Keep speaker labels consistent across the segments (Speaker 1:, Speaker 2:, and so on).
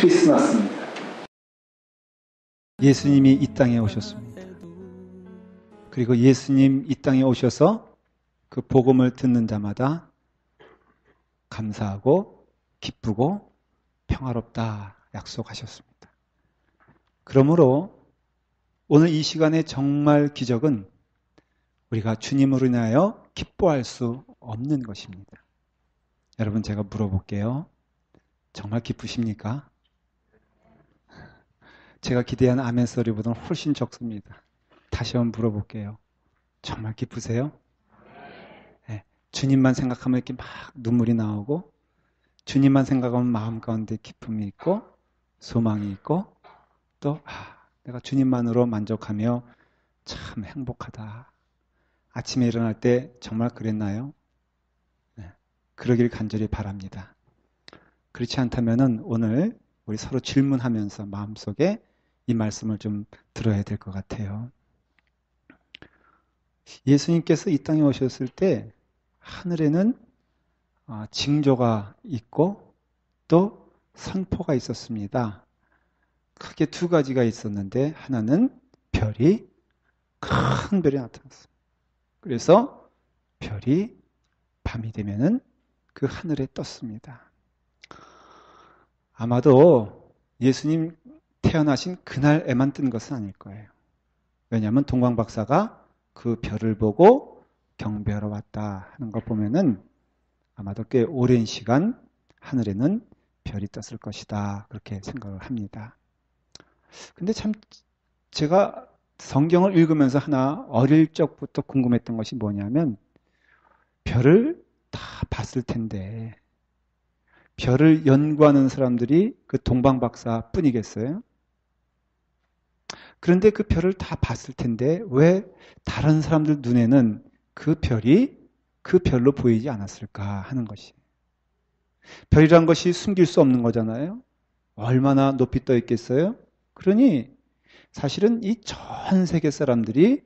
Speaker 1: 크리스마스입니다.
Speaker 2: 예수님이 이 땅에 오셨습니다. 그리고 예수님 이 땅에 오셔서 그 복음을 듣는 자마다 감사하고 기쁘고 평화롭다 약속하셨습니다. 그러므로 오늘 이 시간에 정말 기적은 우리가 주님으로 인하여 기뻐할 수 없는 것입니다. 여러분, 제가 물어볼게요. 정말 기쁘십니까? 제가 기대한 아멘 소리보다는 훨씬 적습니다. 다시 한번 물어볼게요. 정말 기쁘세요? 네. 주님만 생각하면 이렇게 막 눈물이 나오고, 주님만 생각하면 마음 가운데 기쁨이 있고, 소망이 있고, 또 내가 주님만으로 만족하며 참 행복하다. 아침에 일어날 때 정말 그랬나요? 네. 그러길 간절히 바랍니다. 그렇지 않다면은 오늘 우리 서로 질문하면서 마음속에 이 말씀을 좀 들어야 될 것 같아요. 예수님께서 이 땅에 오셨을 때 하늘에는 징조가 있고 또 선포가 있었습니다. 크게 두 가지가 있었는데 하나는 별이 큰 별이 나타났어요. 그래서 별이 밤이 되면은 그 하늘에 떴습니다. 아마도 예수님 태어나신 그날에만 뜬 것은 아닐 거예요. 왜냐하면 동방박사가 그 별을 보고 경배하러 왔다 하는 것 보면은 아마도 꽤 오랜 시간 하늘에는 별이 떴을 것이다 그렇게 생각을 합니다. 근데 참 제가 성경을 읽으면서 하나 어릴 적부터 궁금했던 것이 뭐냐면 별을 다 봤을 텐데 별을 연구하는 사람들이 그 동방박사 뿐이겠어요? 그런데 그 별을 다 봤을 텐데 왜 다른 사람들 눈에는 그 별이 그 별로 보이지 않았을까 하는 것이. 별이란 것이 숨길 수 없는 거잖아요. 얼마나 높이 떠 있겠어요? 그러니 사실은 이 전 세계 사람들이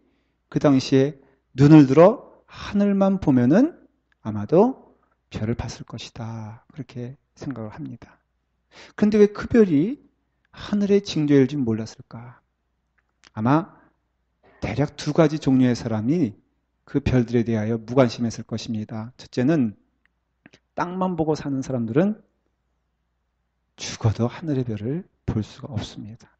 Speaker 2: 그 당시에 눈을 들어 하늘만 보면은 아마도 별을 봤을 것이다. 그렇게 생각을 합니다. 그런데 왜 그 별이 하늘의 징조일 줄 몰랐을까? 아마 대략 두 가지 종류의 사람이 그 별들에 대하여 무관심했을 것입니다. 첫째는 땅만 보고 사는 사람들은 죽어도 하늘의 별을 볼 수가 없습니다.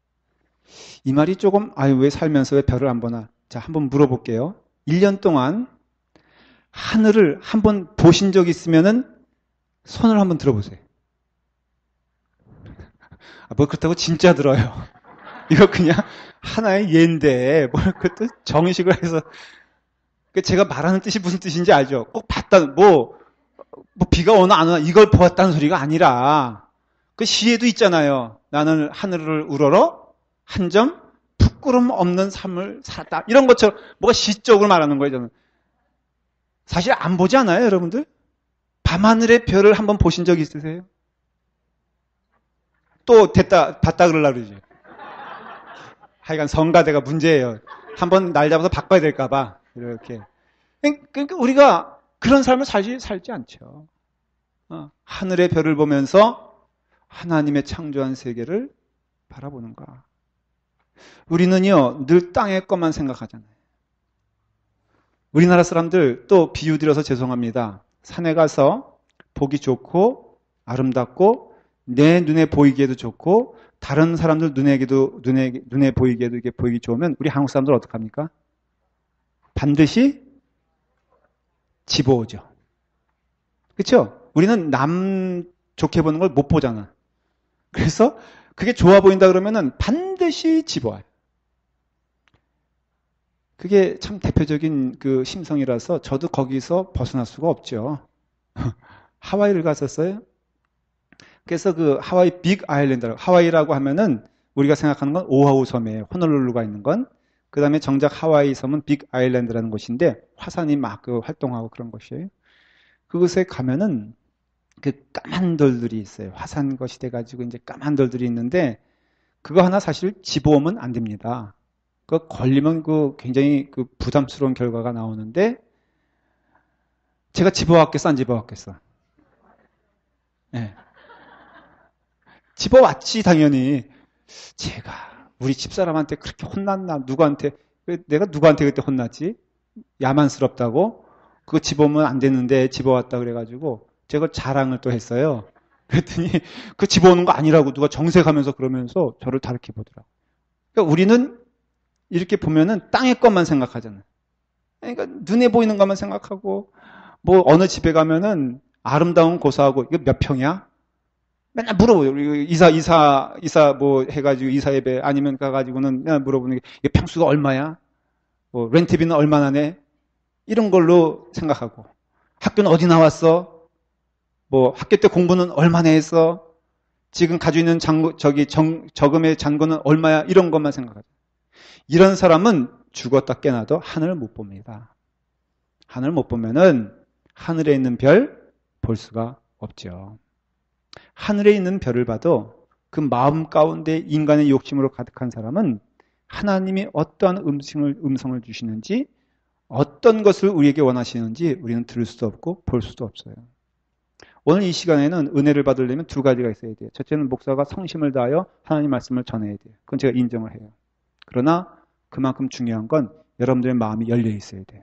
Speaker 2: 이 말이 조금 왜 살면서 왜 별을 안 보나? 자, 한번 물어볼게요. 1년 동안 하늘을 한번 보신 적 있으면은 손을 한번 들어보세요. 뭐 그렇다고 진짜 들어요. 이거 그냥 하나의 예인데 뭘 그것도 정식을 해서 제가 말하는 뜻이 무슨 뜻인지 알죠? 꼭 봤다 뭐 비가 오나 안 오나 이걸 보았다는 소리가 아니라 그 시에도 있잖아요. 나는 하늘을 우러러 한 점 부끄럼 없는 삶을 살았다. 이런 것처럼 뭐가 시적으로 말하는 거예요. 저는 사실 안 보지 않아요, 여러분들? 밤하늘의 별을 한번 보신 적 있으세요? 또 봤다 그러려고 그러지. 하여간 성가대가 문제예요. 한번 날 잡아서 바꿔야 될까봐. 이렇게. 그러니까 우리가 그런 삶을 살지 않죠. 하늘의 별을 보면서 하나님의 창조한 세계를 바라보는가. 우리는요, 늘 땅의 것만 생각하잖아요. 우리나라 사람들 또 비유 드려서 죄송합니다. 산에 가서 보기 좋고 아름답고 내 눈에 보이기에도 좋고 다른 사람들 눈에 보이기에도 이렇게 보이기 좋으면 우리 한국 사람들 어떡합니까? 반드시 집어오죠. 그렇죠? 우리는 남 좋게 보는 걸 못 보잖아. 그래서 그게 좋아 보인다 그러면은 반드시 집어와요. 그게 참 대표적인 그 심성이라서 저도 거기서 벗어날 수가 없죠. 하와이를 갔었어요. 그래서 그 하와이 빅 아일랜드, 하와이라고 하면은 우리가 생각하는 건 오아후 섬이에요. 호놀룰루가 있는 건. 그 다음에 정작 하와이 섬은 빅 아일랜드라는 곳인데 화산이 막 그 활동하고 그런 곳이에요. 그곳에 가면은 그 까만 돌들이 있어요. 화산 것이 돼가지고 이제 까만 돌들이 있는데 그거 하나 사실 집어오면 안 됩니다. 그 걸리면 그 굉장히 그 부담스러운 결과가 나오는데 제가 집어왔겠어, 안 집어왔겠어? 네. 집어왔지, 당연히. 제가 우리 집사람한테 그렇게 혼났나? 누구한테? 내가 누구한테 그때 혼났지? 야만스럽다고? 그거 집어오면 안 되는데 집어왔다 그래가지고 제가 자랑을 또 했어요. 그랬더니 그 집어오는 거 아니라고 누가 정색하면서 그러면서 저를 다르게 보더라고요. 그러니까 우리는 이렇게 보면은 땅의 것만 생각하잖아요. 그러니까 눈에 보이는 것만 생각하고 뭐 어느 집에 가면은 아름다운 고사하고 이거 몇 평이야? 맨날 물어보요. 이사 뭐 해가지고 이사 예배 아니면 가가지고는 맨날 물어보는 게 이게 평수가 얼마야? 뭐 렌트비는 얼마나 내? 이런 걸로 생각하고 학교는 어디 나왔어? 뭐 학교 때 공부는 얼마나 했어? 지금 가지고 있는 저금의 잔고는 얼마야? 이런 것만 생각하죠. 이런 사람은 죽었다 깨나도 하늘을 못 봅니다. 하늘을 못 보면은 하늘에 있는 별 볼 수가 없죠. 하늘에 있는 별을 봐도 그 마음 가운데 인간의 욕심으로 가득한 사람은 하나님이 어떠한 음성을 주시는지 어떤 것을 우리에게 원하시는지 우리는 들을 수도 없고 볼 수도 없어요. 오늘 이 시간에는 은혜를 받으려면 두 가지가 있어야 돼요. 첫째는 목사가 성심을 다하여 하나님 말씀을 전해야 돼요. 그건 제가 인정을 해요. 그러나 그만큼 중요한 건 여러분들의 마음이 열려 있어야 돼요.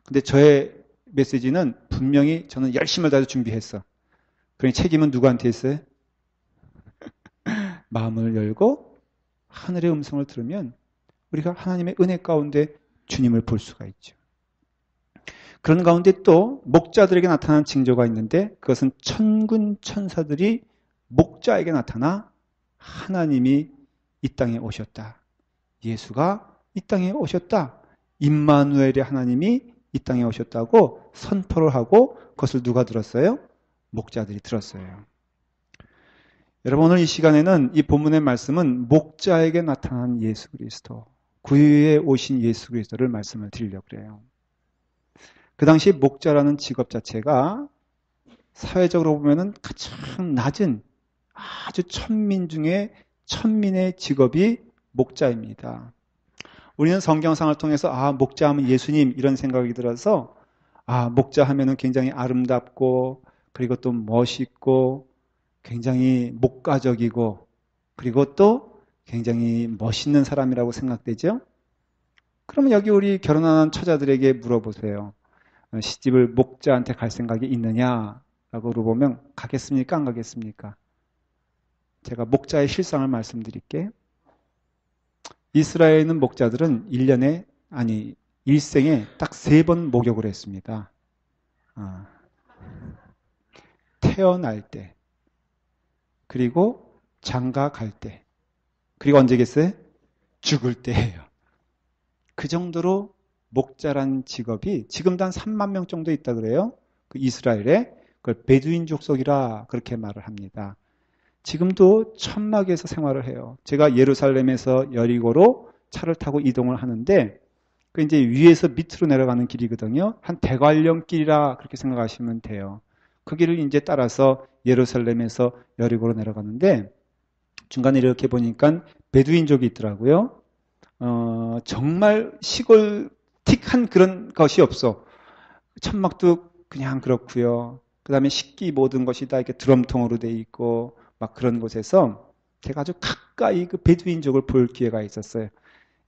Speaker 2: 근데 저의 메시지는 분명히 저는 열심을 다해서 준비했어. 그러니 책임은 누구한테 있어요? 마음을 열고 하늘의 음성을 들으면 우리가 하나님의 은혜 가운데 주님을 볼 수가 있죠. 그런 가운데 또 목자들에게 나타난 징조가 있는데 그것은 천군 천사들이 목자에게 나타나 하나님이 이 땅에 오셨다. 예수가 이 땅에 오셨다. 임마누엘의 하나님이 이 땅에 오셨다고 선포를 하고 그것을 누가 들었어요? 목자들이 들었어요. 여러분 오늘 이 시간에는 이 본문의 말씀은 목자에게 나타난 예수 그리스도, 구유에 오신 예수 그리스도를 말씀을 드리려고 그래요. 그 당시 목자라는 직업 자체가 사회적으로 보면은 가장 낮은 아주 천민 중에 천민의 직업이 목자입니다. 우리는 성경상을 통해서 목자하면 예수님 이런 생각이 들어서 목자하면은 굉장히 아름답고 그리고 또 멋있고 굉장히 목가적이고 그리고 또 굉장히 멋있는 사람이라고 생각되죠? 그러면 여기 우리 결혼하는 처자들에게 물어보세요. 시집을 목자한테 갈 생각이 있느냐라고 물어보면 가겠습니까? 안 가겠습니까? 제가 목자의 실상을 말씀드릴게요. 이스라엘에 있는 목자들은 일생에 딱 3번 목욕을 했습니다. 태어날 때, 그리고 장가 갈 때, 그리고 언제겠어요? 죽을 때예요. 그 정도로 목자란 직업이 지금도 한 3만 명 정도 있다 그래요. 그 이스라엘에 그걸 베두인 족속이라 그렇게 말을 합니다. 지금도 천막에서 생활을 해요. 제가 예루살렘에서 여리고로 차를 타고 이동을 하는데 그 이제 위에서 밑으로 내려가는 길이거든요. 한 대관령 길이라 그렇게 생각하시면 돼요. 그 길을 이제 따라서 예루살렘에서 여리고로 내려가는데 중간에 이렇게 보니까 베두인족이 있더라고요. 정말 시골틱한 그런 것이 없어. 천막도 그냥 그렇고요. 그 다음에 식기 모든 것이 다 이렇게 드럼통으로 돼 있고 막 그런 곳에서 제가 아주 가까이 그 베두인족을 볼 기회가 있었어요.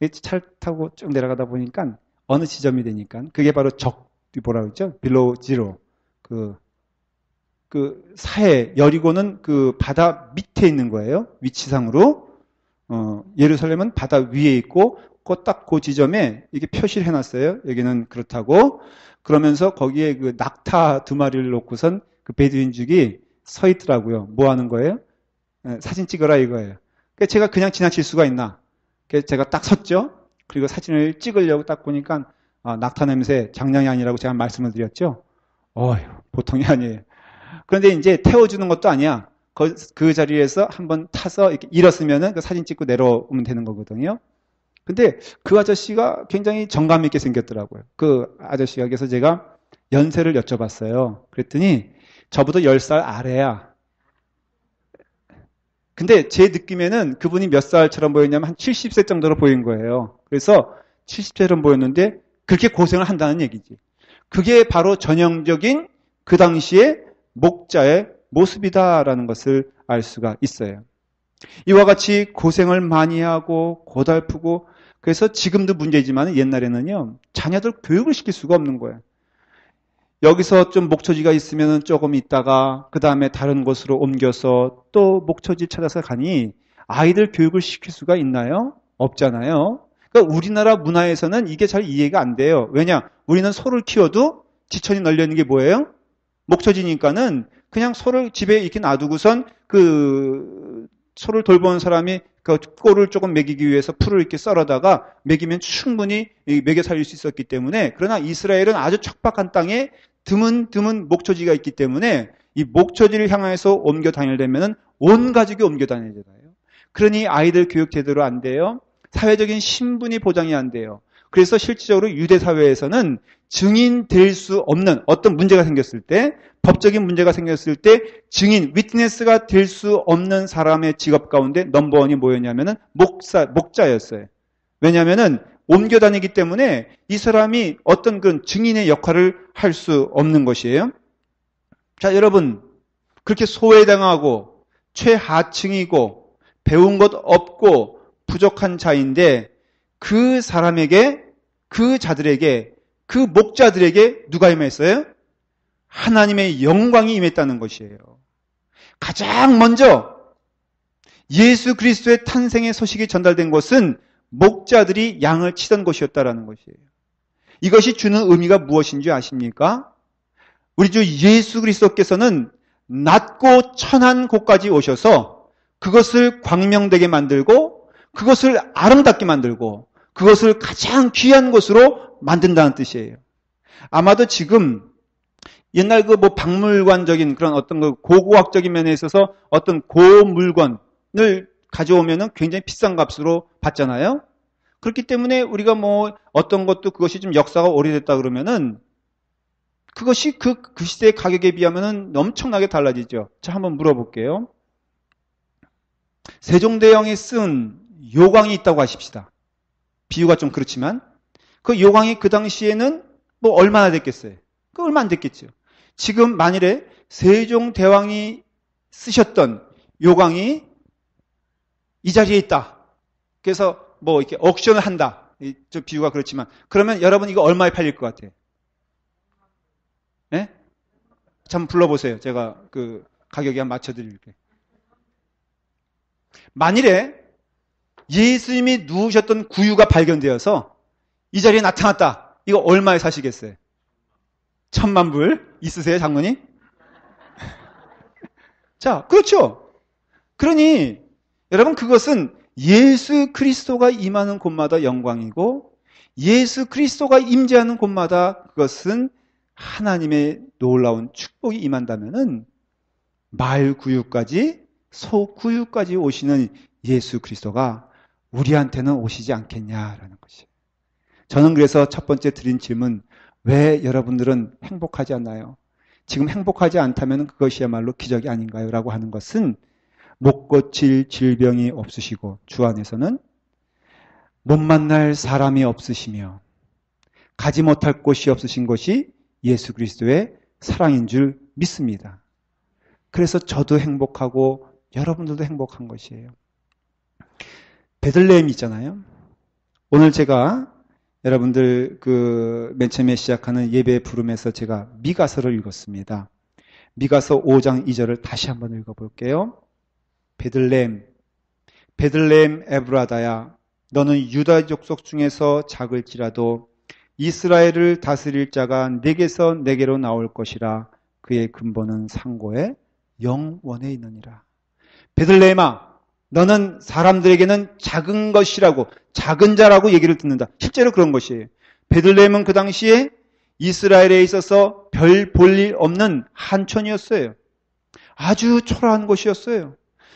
Speaker 2: 차를 타고 쭉 내려가다 보니까 어느 지점이 되니까 그게 바로 뭐라 그러죠? 빌로우 지로. 그 사해 여리고는 그 바다 밑에 있는 거예요. 위치상으로. 예루살렘은 바다 위에 있고 딱 그 지점에 이게 표시를 해놨어요. 여기는 그렇다고. 그러면서 거기에 그 낙타 2마리를 놓고선 그 베두인족이 서 있더라고요. 뭐 하는 거예요? 사진 찍어라 이거예요. 제가 그냥 지나칠 수가 있나? 그래서 제가 딱 섰죠. 그리고 사진을 찍으려고 딱 보니까 낙타 냄새 장난이 아니라고 제가 말씀을 드렸죠. 보통이 아니에요. 그런데 이제 태워주는 것도 아니야. 그 자리에서 한번 타서 이렇게 일었으면은 그 사진 찍고 내려오면 되는 거거든요. 근데 그 아저씨가 굉장히 정감 있게 생겼더라고요. 그 아저씨가 그래서 제가 연세를 여쭤봤어요. 그랬더니 저보다 10살 아래야. 근데 제 느낌에는 그분이 몇 살처럼 보였냐면 한 70세 정도로 보인 거예요. 그래서 70세처럼 보였는데 그렇게 고생을 한다는 얘기지. 그게 바로 전형적인 그 당시에 목자의 모습이다라는 것을 알 수가 있어요. 이와 같이 고생을 많이 하고 고달프고 그래서 지금도 문제지만 옛날에는요. 자녀들 교육을 시킬 수가 없는 거예요. 여기서 좀 목초지가 있으면 조금 있다가 그 다음에 다른 곳으로 옮겨서 또 목초지 찾아서 가니 아이들 교육을 시킬 수가 있나요? 없잖아요. 그러니까 우리나라 문화에서는 이게 잘 이해가 안 돼요. 왜냐? 우리는 소를 키워도 지천이 널려있는 게 뭐예요? 목초지니까는 그냥 소를 집에 이렇게 놔두고선 그 소를 돌보는 사람이 그 꼴을 조금 먹이기 위해서 풀을 이렇게 썰어다가 먹이면 충분히 먹여 살릴 수 있었기 때문에 그러나 이스라엘은 아주 척박한 땅에 드문 목초지가 있기 때문에 이 목초지를 향해서 옮겨 다니려면 온 가족이 옮겨 다녀야 되나요? 그러니 아이들 교육 제대로 안 돼요. 사회적인 신분이 보장이 안 돼요. 그래서 실질적으로 유대 사회에서는 증인 될 수 없는 어떤 문제가 생겼을 때, 법적인 문제가 생겼을 때 증인, 위트네스가 될 수 없는 사람의 직업 가운데 넘버원이 뭐였냐면은 목자였어요. 왜냐하면은 옮겨 다니기 때문에 이 사람이 어떤 그런 증인의 역할을 할 수 없는 것이에요. 자, 여러분, 그렇게 소외당하고 최하층이고 배운 것 없고 부족한 자인데 그 사람에게, 그 자들에게, 그 목자들에게 누가 임했어요? 하나님의 영광이 임했다는 것이에요. 가장 먼저 예수 그리스도의 탄생의 소식이 전달된 것은 목자들이 양을 치던 곳이었다라는 것이에요. 이것이 주는 의미가 무엇인지 아십니까? 우리 주 예수 그리스도께서는 낮고 천한 곳까지 오셔서 그것을 광명되게 만들고 그것을 아름답게 만들고 그것을 가장 귀한 것으로 만든다는 뜻이에요. 아마도 지금 옛날 그 뭐 박물관적인 그런 어떤 그 고고학적인 면에 있어서 어떤 고물건을 가져오면은 굉장히 비싼 값으로 받잖아요. 그렇기 때문에 우리가 뭐 어떤 것도 그것이 좀 역사가 오래됐다 그러면은 그것이 그 시대의 가격에 비하면은 엄청나게 달라지죠. 자, 한번 물어볼게요. 세종대왕이 쓴 요강이 있다고 하십시다. 비유가 좀 그렇지만 그 요강이 그 당시에는 뭐 얼마나 됐겠어요? 그 얼마 안 됐겠죠. 지금 만일에 세종대왕이 쓰셨던 요강이 이 자리에 있다. 그래서 뭐 이렇게 옥션을 한다. 저 비유가 그렇지만 그러면 여러분 이거 얼마에 팔릴 것 같아요? 네? 한번 불러보세요. 제가 그 가격에 한번 맞춰드릴게요. 만일에 예수님이 누우셨던 구유가 발견되어서 이 자리에 나타났다. 이거 얼마에 사시겠어요? 1,000만 불 있으세요, 장모님? 자, 그렇죠. 그러니 여러분 그것은 예수 그리스도가 임하는 곳마다 영광이고 예수 그리스도가 임재하는 곳마다 그것은 하나님의 놀라운 축복이 임한다면은 말 구유까지 소 구유까지 오시는 예수 그리스도가 우리한테는 오시지 않겠냐라는 것이에요. 저는 그래서 첫 번째 드린 질문, 왜 여러분들은 행복하지 않나요? 지금 행복하지 않다면 그것이야말로 기적이 아닌가요? 라고 하는 것은 못 고칠 질병이 없으시고 주 안에서는 못 만날 사람이 없으시며 가지 못할 곳이 없으신 것이 예수 그리스도의 사랑인 줄 믿습니다. 그래서 저도 행복하고 여러분들도 행복한 것이에요. 베들레헴 있잖아요. 오늘 제가 여러분들 그 맨 처음에 시작하는 예배 부름에서 제가 미가서를 읽었습니다. 미가서 5장 2절을 다시 한번 읽어볼게요. 베들레헴 에브라다야, 너는 유다 족속 중에서 작을지라도 이스라엘을 다스릴 자가 내게서 내게로 나올 것이라. 그의 근본은 상고의 영원에 있느니라. 베들레헴아, 너는 사람들에게는 작은 것이라고, 작은 자라고 얘기를 듣는다. 실제로 그런 것이에요. 베들레헴은 그 당시에 이스라엘에 있어서 별 볼 일 없는 한촌이었어요. 아주 초라한 곳이었어요.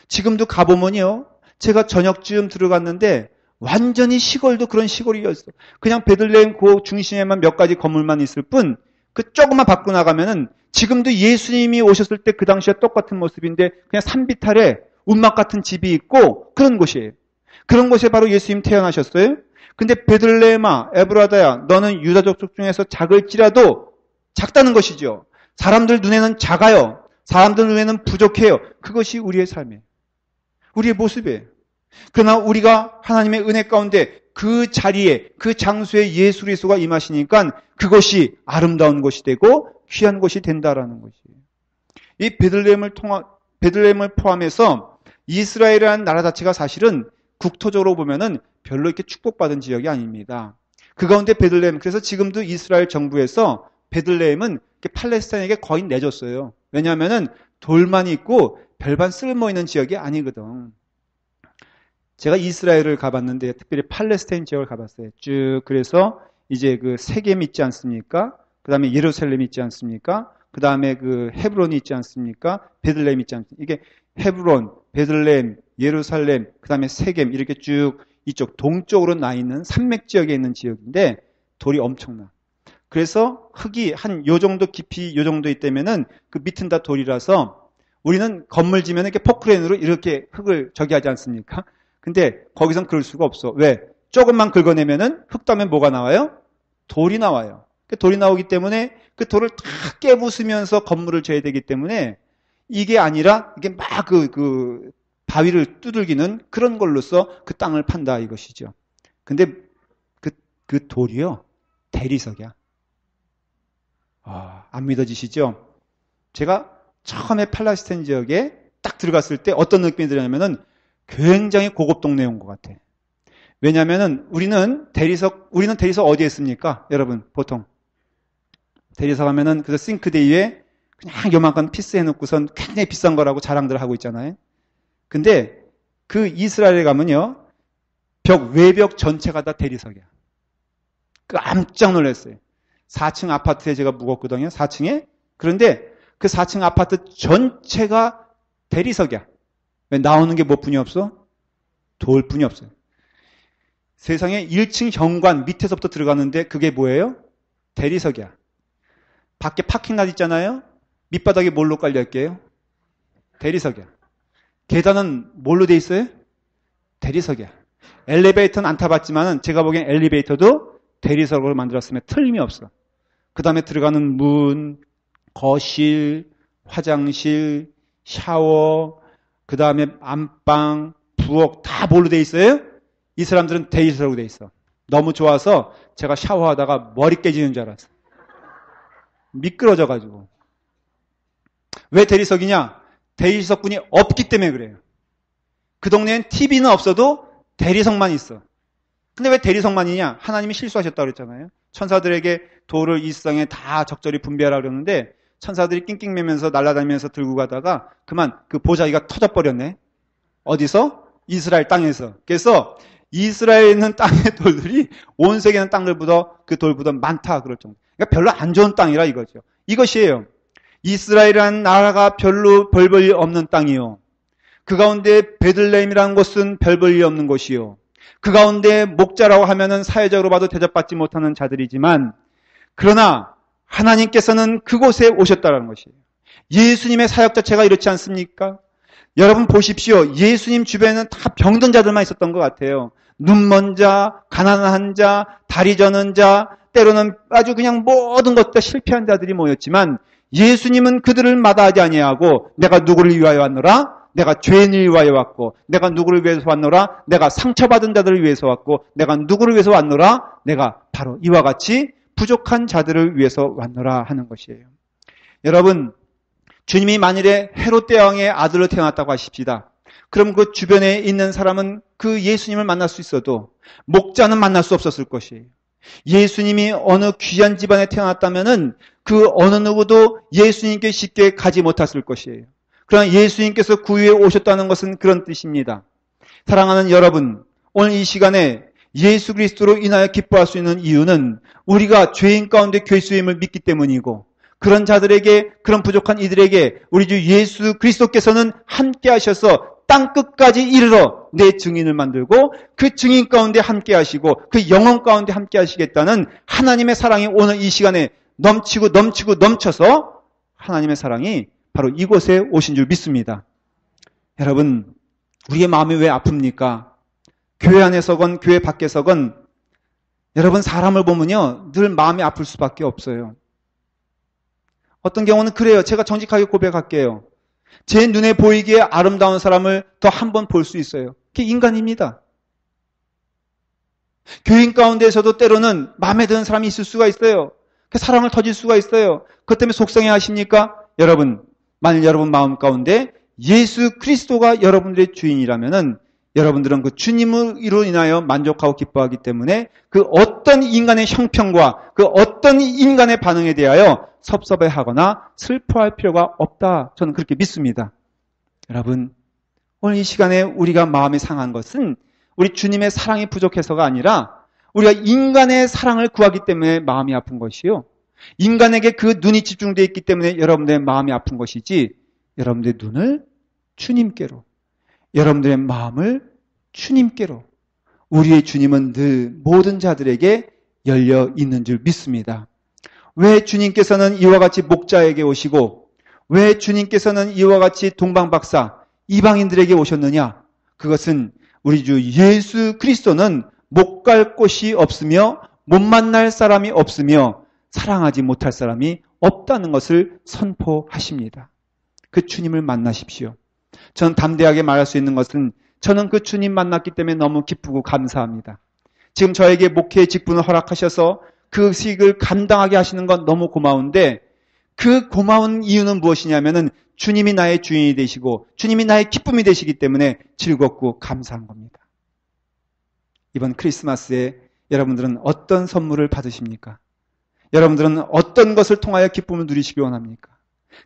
Speaker 2: 지금도 가보면요, 제가 저녁쯤 들어갔는데 완전히 시골도 그런 시골이었어요. 그냥 베들레헴 그 중심에만 몇 가지 건물만 있을 뿐, 그 조금만 밖으로 나가면은 지금도 예수님이 오셨을 때 그 당시와 똑같은 모습인데 그냥 산비탈에 운막 같은 집이 있고 그런 곳이에요. 그런 곳에 바로 예수님 태어나셨어요. 근데 베들레헴아, 에브라다야, 너는 유다 족속 중에서 작을지라도 작다는 것이죠. 사람들 눈에는 작아요. 사람들 눈에는 부족해요. 그것이 우리의 삶이에요. 우리의 모습이에요. 그러나 우리가 하나님의 은혜 가운데 그 자리에, 그 장소에 예수 그리스도가 임하시니까 그것이 아름다운 것이 되고 귀한 것이 된다라는 것이에요. 이 베들레헴을 포함해서 이스라엘이라는 나라 자체가 사실은 국토적으로 보면은 별로 이렇게 축복받은 지역이 아닙니다. 그 가운데 베들레헴, 그래서 지금도 이스라엘 정부에서 베들레헴은 팔레스타인에게 거의 내줬어요. 왜냐하면은 돌만 있고 별반 쓸모 있는 지역이 아니거든. 제가 이스라엘을 가봤는데 특별히 팔레스타인 지역을 가봤어요. 쭉 그래서 이제 그 세겜 있지 않습니까? 그 다음에 예루살렘 있지 않습니까? 그 다음에 그 헤브론이 있지 않습니까? 베들레헴 있지 않습니까? 이게 헤브론, 베들레헴, 예루살렘, 그 다음에 세겜 이렇게 쭉 이쪽 동쪽으로 나 있는 산맥 지역에 있는 지역인데 돌이 엄청나. 그래서 흙이 한 요 정도 깊이 요 정도 있다면은 그 밑은 다 돌이라서 우리는 건물 지면 이렇게 포크레인으로 이렇게 흙을 저기 하지 않습니까? 근데 거기선 그럴 수가 없어. 왜? 조금만 긁어내면은 흙 다음에 뭐가 나와요? 돌이 나와요. 그 돌이 나오기 때문에 그 돌을 다 깨부수면서 건물을 져야 되기 때문에 이게 아니라 이게 막 그 바위를 두들기는 그런 걸로써 그 땅을 판다 이것이죠. 근데 그 돌이요. 대리석이야. 안 믿어지시죠? 제가 처음에 팔레스타인 지역에 딱 들어갔을 때 어떤 느낌이 들었냐면은 굉장히 고급 동네에 온 것 같아. 왜냐면은 우리는 대리석 어디에 있습니까? 여러분, 보통. 대리석 하면은 그 싱크대 위에 그냥 요만큼 피스 해놓고선 굉장히 비싼 거라고 자랑들 하고 있잖아요. 근데 그 이스라엘에 가면요. 외벽 전체가 다 대리석이야. 깜짝 놀랐어요. 4층 아파트에 제가 묵었거든요. 4층에. 그런데 그 4층 아파트 전체가 대리석이야. 왜 나오는 게 뭐뿐이 없어? 돌뿐이 없어요. 세상에 1층 현관 밑에서부터 들어가는데 그게 뭐예요? 대리석이야. 밖에 파킹랏 있잖아요. 밑바닥에 뭘로 깔려있게요? 대리석이야. 계단은 뭘로 돼 있어요? 대리석이야. 엘리베이터는 안 타봤지만 제가 보기엔 엘리베이터도 대리석으로 만들었으면 틀림이 없어. 그 다음에 들어가는 문, 거실, 화장실, 샤워, 그 다음에 안방, 부엌 다 뭘로 돼 있어요? 이 사람들은 대리석으로 돼 있어. 너무 좋아서 제가 샤워하다가 머리 깨지는 줄 알았어. 미끄러져가지고. 왜 대리석이냐? 대리석분이 없기 때문에 그래요. 그 동네엔 TV는 없어도 대리석만 있어. 근데 왜 대리석만이냐? 하나님이 실수하셨다고 그랬잖아요. 천사들에게 돌을 이 세상에 다 적절히 분배하라 그러는데 천사들이 낑낑매면서 날아다니면서 들고 가다가 그만 그 보자기가 터져버렸네. 어디서? 이스라엘 땅에서. 그래서 이스라엘에 있는 땅의 돌들이 온 세계에 있는 땅들보다 그 돌보다 많다 그럴 정도. 그러니까 별로 안 좋은 땅이라 이거죠. 이것이에요. 이스라엘이라는 나라가 별로 별 볼 일 없는 땅이요. 그 가운데 베들레헴이라는 곳은 별 볼 일 없는 곳이요. 그 가운데 목자라고 하면은 사회적으로 봐도 대접받지 못하는 자들이지만 그러나 하나님께서는 그곳에 오셨다는 것이에요. 예수님의 사역 자체가 이렇지 않습니까? 여러분 보십시오. 예수님 주변에는 다 병든 자들만 있었던 것 같아요. 눈먼 자, 가난한 자, 다리 저는 자, 때로는 아주 그냥 모든 것들 실패한 자들이 모였지만 예수님은 그들을 마다하지 아니하고 내가 누구를 위하여 왔노라? 내가 죄인을 위하여 왔고 내가 누구를 위해서 왔노라? 내가 상처받은 자들을 위해서 왔고 내가 누구를 위해서 왔노라? 내가 바로 이와 같이 부족한 자들을 위해서 왔노라 하는 것이에요. 여러분 주님이 만일에 헤롯 대왕의 아들로 태어났다고 하십시다. 그럼 그 주변에 있는 사람은 그 예수님을 만날 수 있어도 목자는 만날 수 없었을 것이에요. 예수님이 어느 귀한 집안에 태어났다면은 그 어느 누구도 예수님께 쉽게 가지 못했을 것이에요. 그러나 예수님께서 구유에 오셨다는 것은 그런 뜻입니다. 사랑하는 여러분, 오늘 이 시간에 예수 그리스도로 인하여 기뻐할 수 있는 이유는 우리가 죄인 가운데 괴수임을 믿기 때문이고 그런 자들에게, 그런 부족한 이들에게 우리 주 예수 그리스도께서는 함께 하셔서 땅 끝까지 이르러 내 증인을 만들고 그 증인 가운데 함께 하시고 그 영혼 가운데 함께 하시겠다는 하나님의 사랑이 오늘 이 시간에 넘치고 넘쳐서 하나님의 사랑이 바로 이곳에 오신 줄 믿습니다. 여러분, 우리의 마음이 왜 아픕니까? 교회 안에서건 교회 밖에서건 여러분 사람을 보면요 늘 마음이 아플 수밖에 없어요. 어떤 경우는 그래요. 제가 정직하게 고백할게요. 제 눈에 보이기에 아름다운 사람을 더 한 번 볼 수 있어요. 그게 인간입니다. 교인 가운데에서도 때로는 마음에 드는 사람이 있을 수가 있어요. 그 사랑을 터질 수가 있어요. 그것 때문에 속상해 하십니까? 여러분, 만일 여러분 마음 가운데 예수 그리스도가 여러분들의 주인이라면은 여러분들은 그 주님으로 인하여 만족하고 기뻐하기 때문에 그 어떤 인간의 형평과 그 어떤 인간의 반응에 대하여 섭섭해하거나 슬퍼할 필요가 없다. 저는 그렇게 믿습니다. 여러분, 오늘 이 시간에 우리가 마음이 상한 것은 우리 주님의 사랑이 부족해서가 아니라 우리가 인간의 사랑을 구하기 때문에 마음이 아픈 것이요. 인간에게 그 눈이 집중되어 있기 때문에 여러분들의 마음이 아픈 것이지 여러분들의 눈을 주님께로, 여러분들의 마음을 주님께로, 우리의 주님은 늘 모든 자들에게 열려 있는 줄 믿습니다. 왜 주님께서는 이와 같이 목자에게 오시고 왜 주님께서는 이와 같이 동방박사 이방인들에게 오셨느냐? 그것은 우리 주 예수 그리스도는 못 갈 곳이 없으며 못 만날 사람이 없으며 사랑하지 못할 사람이 없다는 것을 선포하십니다. 그 주님을 만나십시오. 저는 담대하게 말할 수 있는 것은 저는 그 주님 만났기 때문에 너무 기쁘고 감사합니다. 지금 저에게 목회의 직분을 허락하셔서 그 식을 감당하게 하시는 건 너무 고마운데 그 고마운 이유는 무엇이냐면은 주님이 나의 주인이 되시고 주님이 나의 기쁨이 되시기 때문에 즐겁고 감사한 겁니다. 이번 크리스마스에 여러분들은 어떤 선물을 받으십니까? 여러분들은 어떤 것을 통하여 기쁨을 누리시기 원합니까?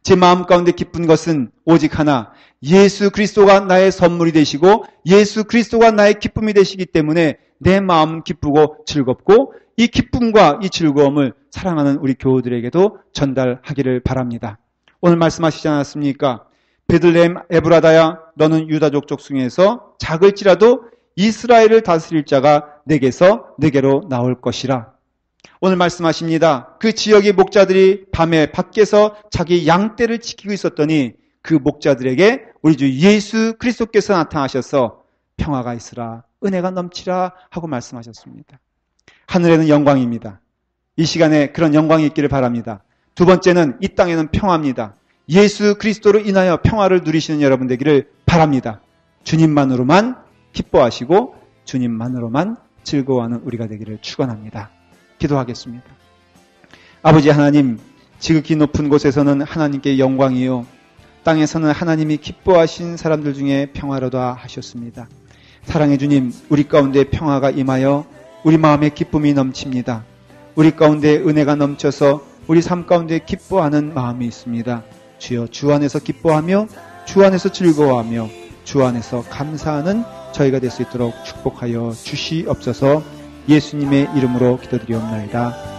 Speaker 2: 제 마음 가운데 기쁜 것은 오직 하나, 예수 그리스도가 나의 선물이 되시고 예수 그리스도가 나의 기쁨이 되시기 때문에 내 마음은 기쁘고 즐겁고 이 기쁨과 이 즐거움을 사랑하는 우리 교우들에게도 전달하기를 바랍니다. 오늘 말씀하시지 않았습니까? 베들레헴 에브라다야 너는 유다족 족속에서 작을지라도 이스라엘을 다스릴 자가 내게로 나올 것이라. 오늘 말씀하십니다. 그 지역의 목자들이 밤에 밖에서 자기 양떼를 지키고 있었더니 그 목자들에게 우리 주 예수 그리스도께서 나타나셔서 평화가 있으라, 은혜가 넘치라 하고 말씀하셨습니다. 하늘에는 영광입니다. 이 시간에 그런 영광이 있기를 바랍니다. 두 번째는 이 땅에는 평화입니다. 예수 그리스도로 인하여 평화를 누리시는 여러분 되기를 바랍니다. 주님만으로만 기뻐하시고 주님만으로만 즐거워하는 우리가 되기를 축원합니다. 기도하겠습니다. 아버지 하나님, 지극히 높은 곳에서는 하나님께 영광이요, 땅에서는 하나님이 기뻐하신 사람들 중에 평화로다 하셨습니다. 사랑의 주님, 우리 가운데 평화가 임하여 우리 마음에 기쁨이 넘칩니다. 우리 가운데 은혜가 넘쳐서 우리 삶 가운데 기뻐하는 마음이 있습니다. 주여, 주 안에서 기뻐하며 주 안에서 즐거워하며 주 안에서 감사하는 저희가 될 수 있도록 축복하여 주시옵소서. 예수님의 이름으로 기도드리옵나이다.